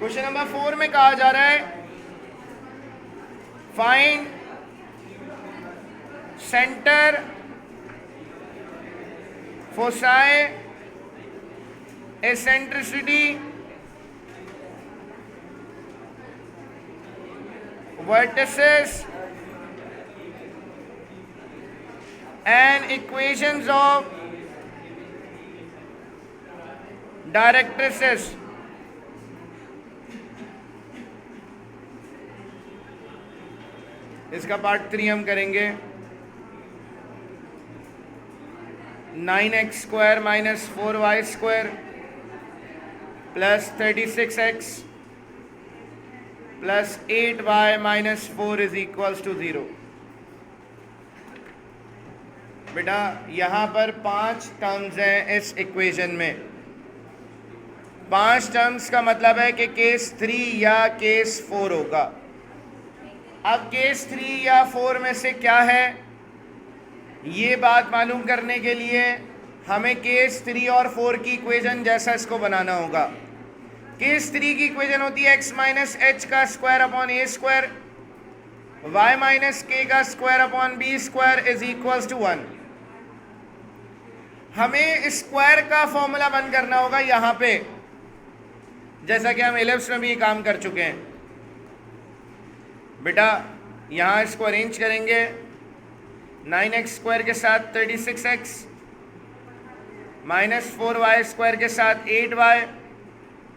Question number 4 में कहा जा रहा है find centre foci eccentricity vertices and equations of directrices. इसका पार्ट 3 हम करेंगे 9x square minus 4y square plus 36x plus 8y minus 4 is equals to 0। बेटा यहाँ पर 5 टर्म्स हैं इस इक्वेशन में। 5 टर्म्स का मतलब है कि केस 3 या केस 4 होगा। अब केस 3 या 4 में से क्या है, ये बात मालूम करने के लिए हमें केस 3 और 4 की इक्वेशन जैसा इसको बनाना होगा। केस 3 की इक्वेशन होती है x माइनस एच का square upon a square y minus k का square upon b square is equals to 1। हमें स्क्वायर का फॉर्मूला बंद करना होगा यहाँ पे, जैसा कि हम एलिप्स में भी काम कर चुके हैं। बेटा यहाँ इसको अरेंज करेंगे 9x स्क्वायर के साथ 36x माइनस 4y स्क्वायर के साथ 8y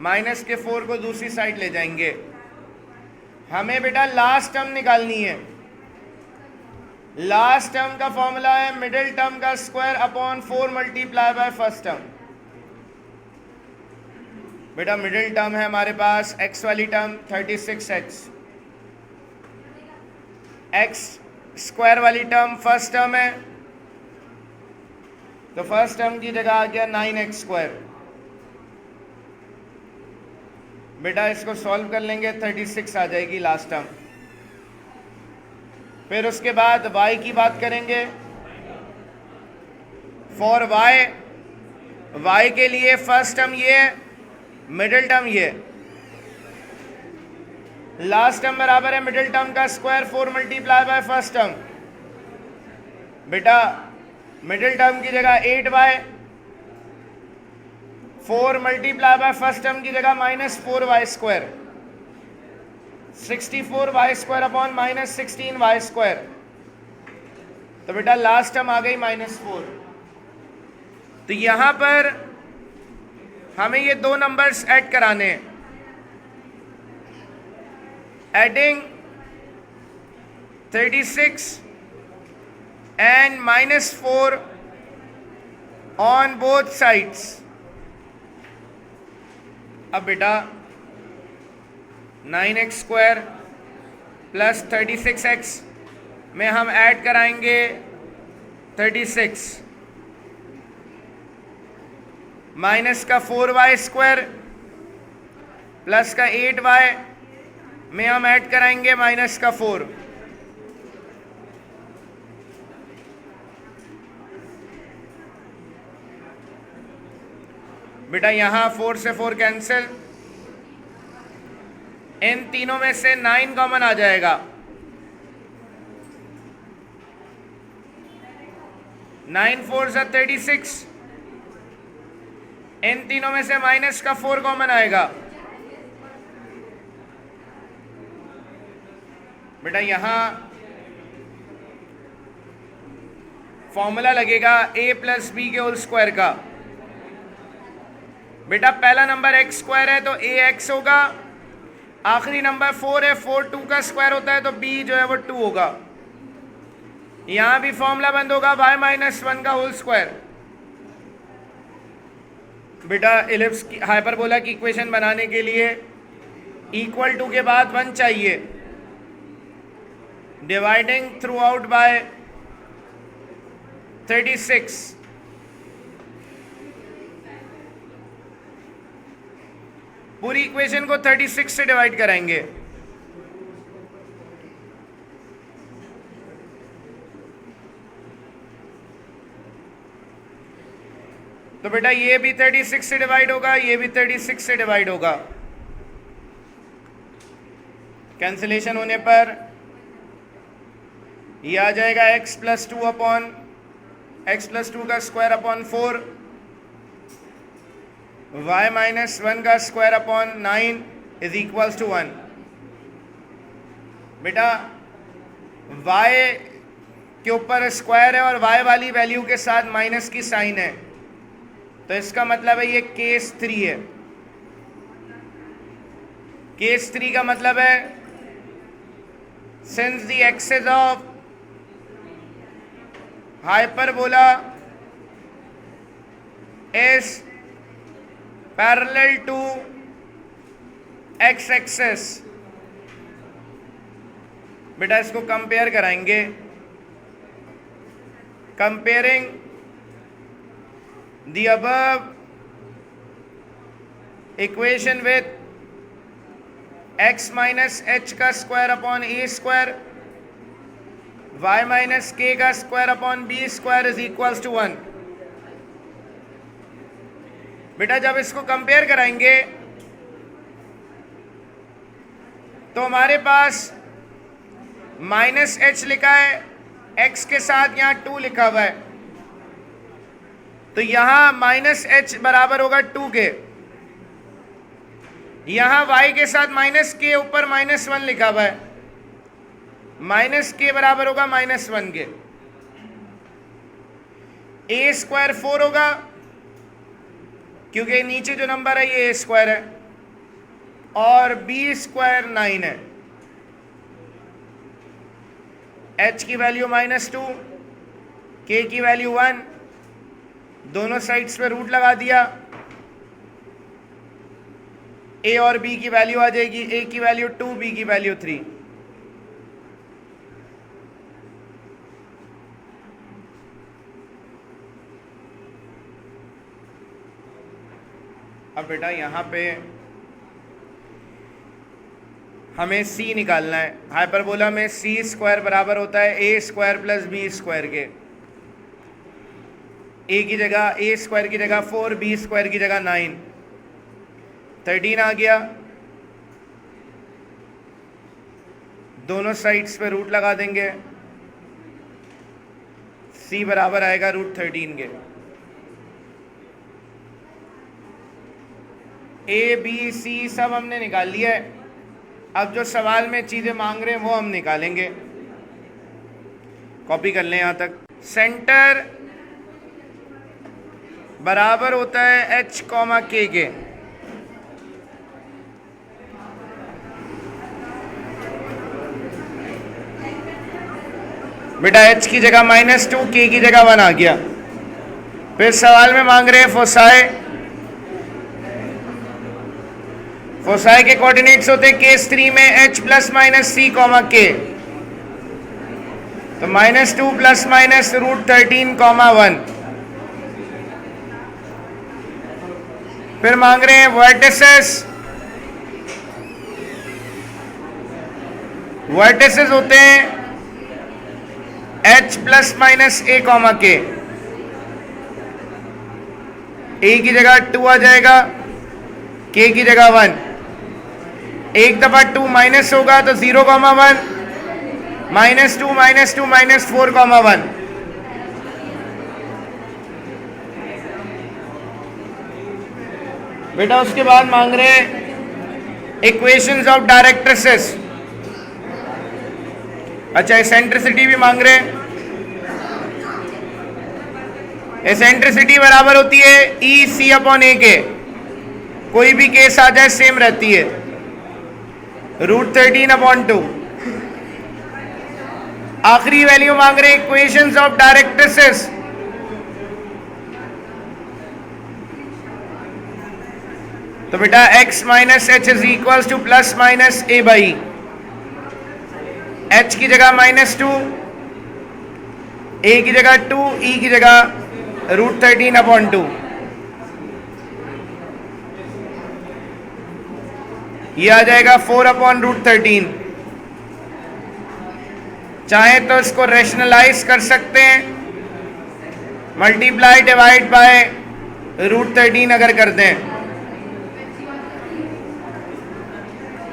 माइनस के 4 को दूसरी साइड ले जाएंगे। हमें बेटा लास्ट टर्म निकालनी है। लास्ट टर्म का फॉर्मूला है मिडिल टर्म का square upon 4 multiply by first term. बेटा मिडिल टर्म है हमारे पास x वाली टर्म 36x, x स्क्वायर वाली टर्म फर्स्ट टर्म है, तो फर्स्ट टर्म की जगह आ गया 9x स्क्वायर। बेटा इसको सॉल्व कर लेंगे 36 आ जाएगी लास्ट टर्म। फिर उसके बाद y की बात करेंगे। फॉर y के लिए फर्स्ट टर्म ये है, मिडिल टर्म ये, लास्ट टर्म बराबर है मिडिल टर्म का square 4 multiply by first term. बेटा मिडिल टर्म की जगह 8y, 4 multiply by first term की जगह minus 4y square, 64y square upon minus 16y square. तो बेटा लास्ट टर्म आ गई -4। तो यहां पर हमें ये दो नंबर्स ऐड कराने हैं। Adding 36 and -4 on both sides. अब बेटा 9x स्क्वायर प्लस 36x में हम ऐड कराएंगे 36 माइनस का 4y स्क्वायर प्लस का 8y में हम ऐड कराएंगे माइनस का 4। बेटा यहाँ 4 से 4 कैंसिल, इन तीनों में से 9 कॉमन आ जाएगा। 9 4 से 36, इन तीनों में से माइनस का 4 कॉमन आएगा। बेटा यहाँ फॉर्मूला लगेगा a प्लस बी के होल स्क्वायर का। बेटा पहला नंबर x स्क्वायर है तो ax होगा, आखिरी नंबर 4 है, 4 2 का स्क्वायर होता है तो b जो है वो 2 होगा। यहां भी फॉर्मूला बंद होगा y माइनस 1 का होल स्क्वायर। बेटा एलिप्स की हाइपरबोला की इक्वेशन बनाने के लिए इक्वल टू के बाद 1 चाहिए। डिवाइडिंग थ्रू आउट बाय 36, पूरी इक्वेशन को 36 से डिवाइड कराएंगे। तो बेटा ये भी 36 से डिवाइड होगा, ये भी 36 से डिवाइड होगा। कैंसिलेशन होने पर ये आ जाएगा x प्लस टू का स्क्वायर अपॉन 4, y माइनस 1 का square upon 9 is equals to 1। बेटा y के ऊपर स्क्वायर है और y वाली वैल्यू के साथ माइनस की साइन है, तो इसका मतलब है ये केस 3 है। केस 3 का मतलब है since the axes of hyperbola is parallel to x axis। बेटा इसको कंपेयर कराएंगे, comparing the above equation with x minus h का square upon a square, y minus k का square upon b square is equals to 1। बेटा जब इसको compare कराएंगे तो हमारे पास माइनस एच लिखा है, x के साथ यहां 2 लिखा हुआ है, तो यहां माइनस एच बराबर होगा 2 के। यहां y के साथ माइनस के ऊपर माइनस 1 लिखा हुआ है, माइनस के बराबर होगा माइनस 1 के। ए स्क्वायर 4 होगा क्योंकि नीचे जो नंबर है ये ए स्क्वायर है, और बी स्क्वायर 9 है। एच की वैल्यू -2, के की वैल्यू 1, दोनों साइड्स पे रूट लगा दिया, ए और बी की वैल्यू आ जाएगी, ए की वैल्यू 2, बी की वैल्यू 3। अब बेटा यहाँ पे हमें c निकालना है। हाइपरबोला में c स्क्वायर बराबर होता है a square plus b square के। a की जगह a स्क्वायर की जगह 4, b स्क्वायर की जगह 9, 13 आ गया। दोनों साइड्स पे रूट लगा देंगे, c बराबर आएगा √13 के। ए बी सी सब हमने निकाल लिया है। अब जो सवाल में चीज़ें मांग रहे हैं वो हम निकालेंगे। कॉपी कर लें यहाँ तक। सेंटर बराबर होता है h, k के। बेटा h की जगह -2, k की जगह 1 आ गया। फिर सवाल में मांग रहे हैं फोसाई। फोसाई के कोऑर्डिनेट्स होते हैं केस 3 में h plus minus c, k, तो -2 प्लस माइनस √13, 1। फिर मांग रहे हैं वर्टिसेस। वर्टिसेस होते हैं h plus minus a, k। a की जगह 2 आ जाएगा, k की जगह 1। एक दफा 2 माइनस होगा तो 0, 1, -2 -4, 1। बेटा उसके बाद मांग रहे हैं इक्वेशंस ऑफ डायरेक्ट्रिसेस। अच्छा, एसेंट्रिसिटी भी मांग रहे हैं। एसेंट्रिसिटी बराबर होती है EC/A के। कोई भी केस आ जाए सेम रहती है, √13/2। आखिरी वैल्यू मांग रहे हैं इक्वेशंस ऑफ डायरेक्ट्रिसेस। तो बेटा x minus H is equals two plus minus a/e। h की जगह -2, a की जगह 2, e की जगह √13/2। ये आ जाएगा 4/√13। चाहे तो इसको रेशनलाइज कर सकते हैं, मल्टीप्लाई डिवाइड बाय √13 अगर करते हैं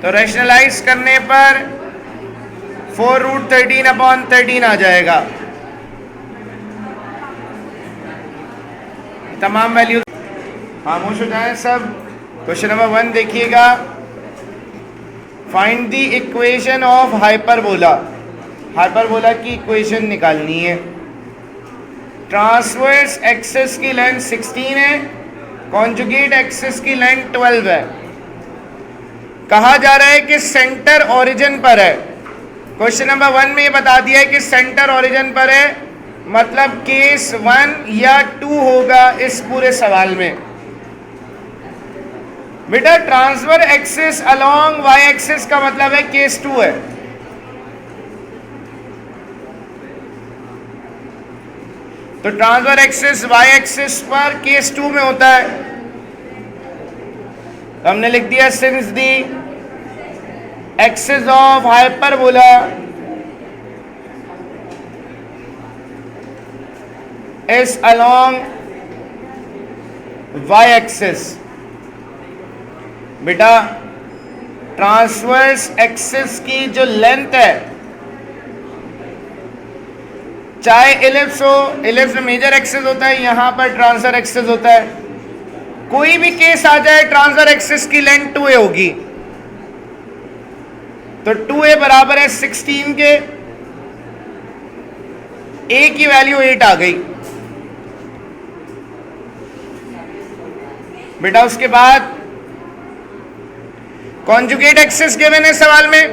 तो रैशनलाइज करने पर 4√13/13 आ जाएगा। तमाम वैल्यू खामोश हो जाए सब। क्वेश्चन नंबर 1 देखिएगा। Find the equation of hyperbola. Hyperbola की इक्वेशन निकालनी है। ट्रांसवर्स एक्सिस की लेंथ 16 है, कॉन्जुगेट एक्सिस की लेंथ 12 है। कहा जा रहा है कि सेंटर ओरिजिन पर है। क्वेश्चन नंबर 1 में ये बता दिया है कि सेंटर ओरिजिन पर है, मतलब केस 1 या 2 होगा इस पूरे सवाल में। बेटा transfer axis along y axis का मतलब है केस 2 है। तो ट्रांसफर एक्सिस वाई एक्सिस पर केस 2 में होता है। तो हमने लिख दिया since the axis of hyperbola is along y axis. बेटा ट्रांसवर्स एक्सिस की जो लेंथ है, चाहे इलिप्स हो, इलिप्स में मेजर एक्सिस होता है, यहां पर ट्रांसफर एक्सिस होता है, कोई भी केस आ जाए ट्रांसफर एक्सिस की लेंथ 2a होगी। तो 2a बराबर है 16 के, a की वैल्यू 8 आ गई। बेटा उसके बाद कॉन्जुगेट एक्सिस गिवन है सवाल में।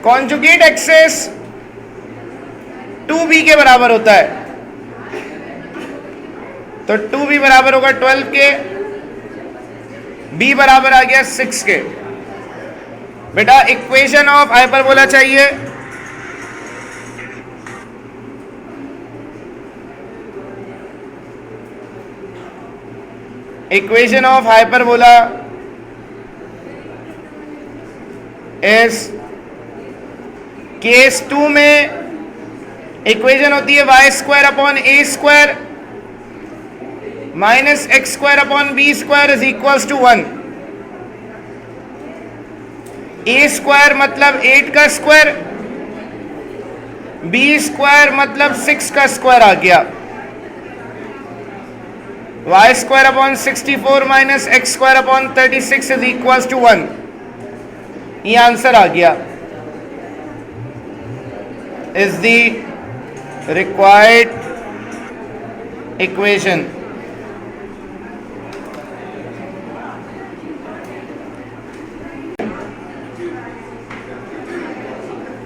कॉन्जुगेट एक्सिस 2b के बराबर होता है। तो 2b बराबर होगा 12 के, b बराबर आ गया 6 के। बेटा इक्वेशन ऑफ हाइपरबोला चाहिए। Equation of hyperbola is case 2 में इक्वेशन होती है y² / a² - x² / b² is equals to 1। a² मतलब 8 का स्क्वायर, b² मतलब 6 का स्क्वायर आ गया। y² / 64 - x² / 36 is equals to 1। ये आंसर आ गया। Is the required equation.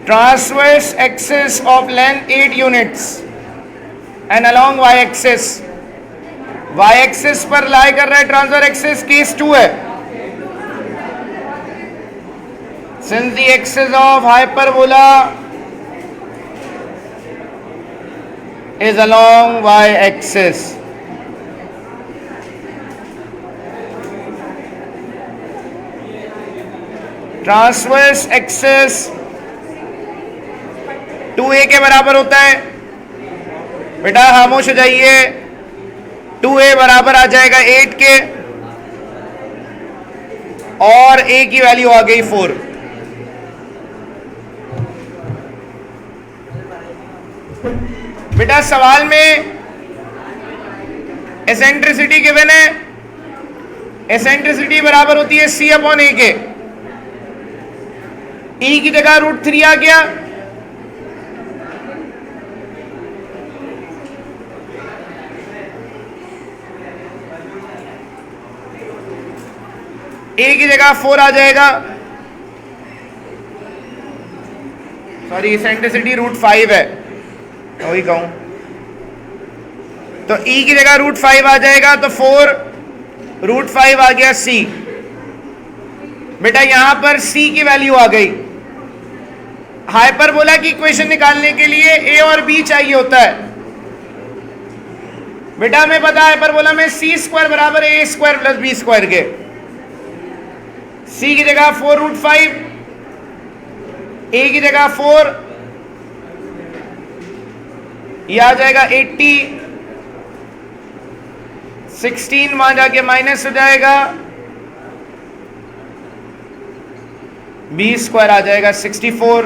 Transverse axis of length 8 units and along y axis. y axis पर लाई कर रहा है ट्रांसफर एक्सिस, केस 2 है। Since the axis of hyperbola is along y axis, transverse axis 2a के बराबर होता है। बेटा खामोश हो जाइए। 2a बराबर आ जाएगा 8 के, और a की वैल्यू आ गई 4। बेटा सवाल में एसेंट्रिसिटी गिवन है। एसेंट्रिसिटी बराबर होती है c/a के। e की जगह √3 आ गया। a की जगह 4 आ जाएगा। सॉरी, एसेंट्रिसिटी √5 है, वही कहूं। तो e की जगह √5 आ जाएगा, तो 4 √5 आ गया c। बेटा यहां पर c की वैल्यू आ गई। हाइपरबोला की इक्वेशन निकालने के लिए a और b चाहिए होता है। बेटा हमें पता है हाइपरबोला में c² बराबर है a² + b² के। c की जगह 4 √5, a की जगह 4, ये आ जाएगा 80। 16 वहां जाके माइनस हो जाएगा, बी स्क्वायर आ जाएगा 64।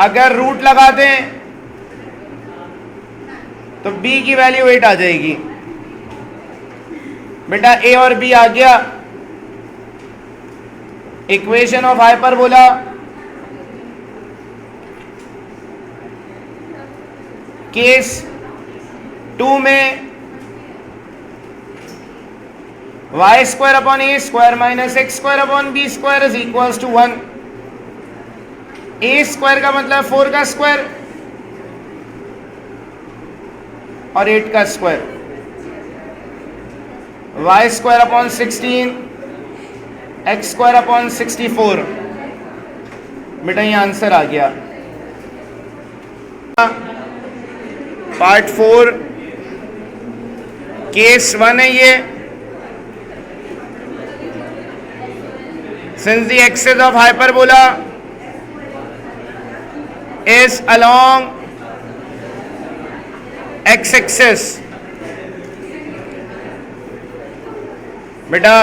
अगर रूट लगा दें तो b की वैल्यू 8 आ जाएगी। बेटा a और b आ गया। इक्वेशन ऑफ हाइपरबोला केस 2 में y square upon a square minus x square upon b square is equals to 1। A square का मतलब 4 का स्क्वायर और 8 का square, y square upon 16 x square upon 64। बेटा ये आंसर आ गया। पार्ट 4 केस 1 है ये। Since the axis of hyperbola is along x-axis, बेटा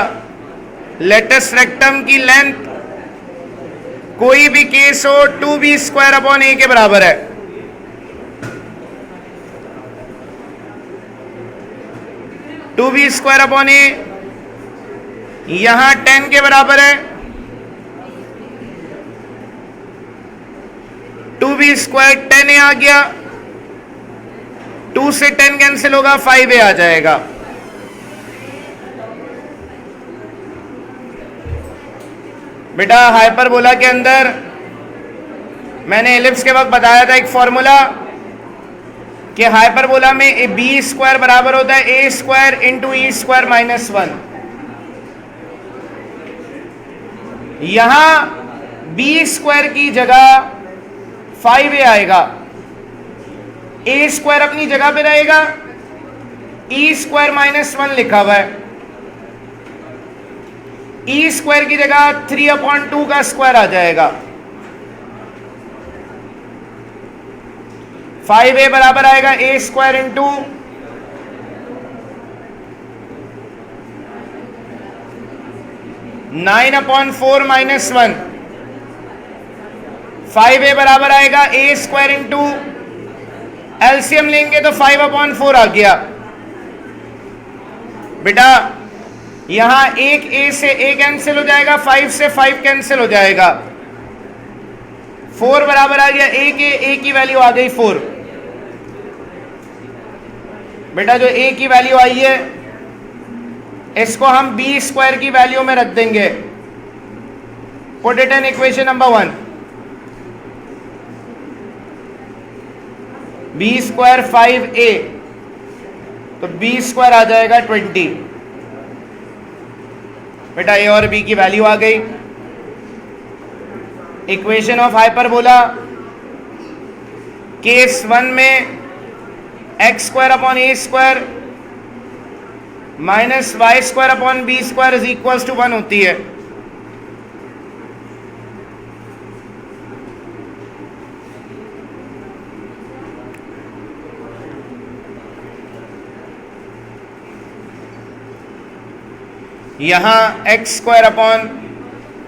लेटस रेक्टम की लेंथ कोई भी केस हो 2b स्क्वायर अपॉन a के बराबर है। Two b square upon a यहां 10 के बराबर है। 2b स्क्वायर 10a आ गया, 2 से 10 कैंसिल होगा, 5a आ जाएगा। बेटा हाइपरबोला के अंदर मैंने एलिप्स के वक्त बताया था एक फॉर्मूला कि हाइपरबोला में बी स्क्वायर बराबर होता है ए square into e square minus 1। यहां बी स्क्वायर की जगह 5a आएगा, ए स्क्वायर अपनी जगह पे रहेगा, ई स्क्वायर माइनस 1 लिखा हुआ है। ई स्क्वायर की जगह 3/2 का स्क्वायर आ जाएगा। 5a बराबर आएगा ए स्क्वायर इंटू 9/4 माइनस 1। 5a बराबर आएगा ए स्क्वायर इंटू, एलसीएम लेंगे तो 5/4 आ गया। बेटा यहां एक a से a कैंसिल हो जाएगा, 5 से 5 कैंसिल हो जाएगा, 4 बराबर आ गया a के, a की वैल्यू आ गई 4। बेटा जो a की वैल्यू आई है इसको हम b स्क्वायर की वैल्यू में रख देंगे। Put it in equation number 1। b square 5a तो b स्क्वायर आ जाएगा 20। बेटा a और b की वैल्यू आ गई। इक्वेशन ऑफ हाइपरबोला केस 1 में x square upon a square minus y square upon b square is equal to 1 होती है। यहां x square upon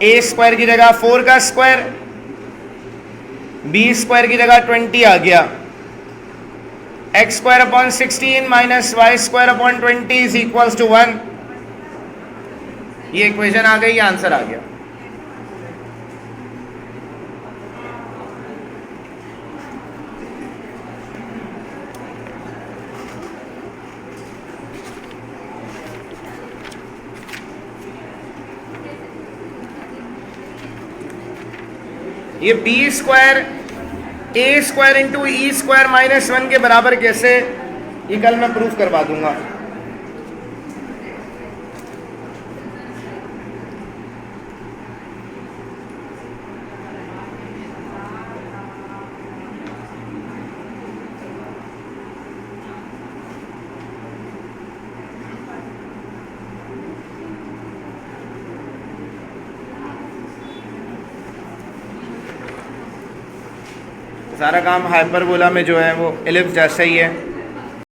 a square की जगह 4 का स्क्वायर, बी स्क्वायर की जगह 20 आ गया। X square upon 16 minus y square upon 20 is equals to 1। ये इक्वेशन आ गई, आंसर आ गया। ये b square a square into e square minus 1 के बराबर कैसे, ये कल मैं प्रूफ करवा दूंगा। सारा काम हाइपरबोला में जो है वो एलिप्स जैसा ही है।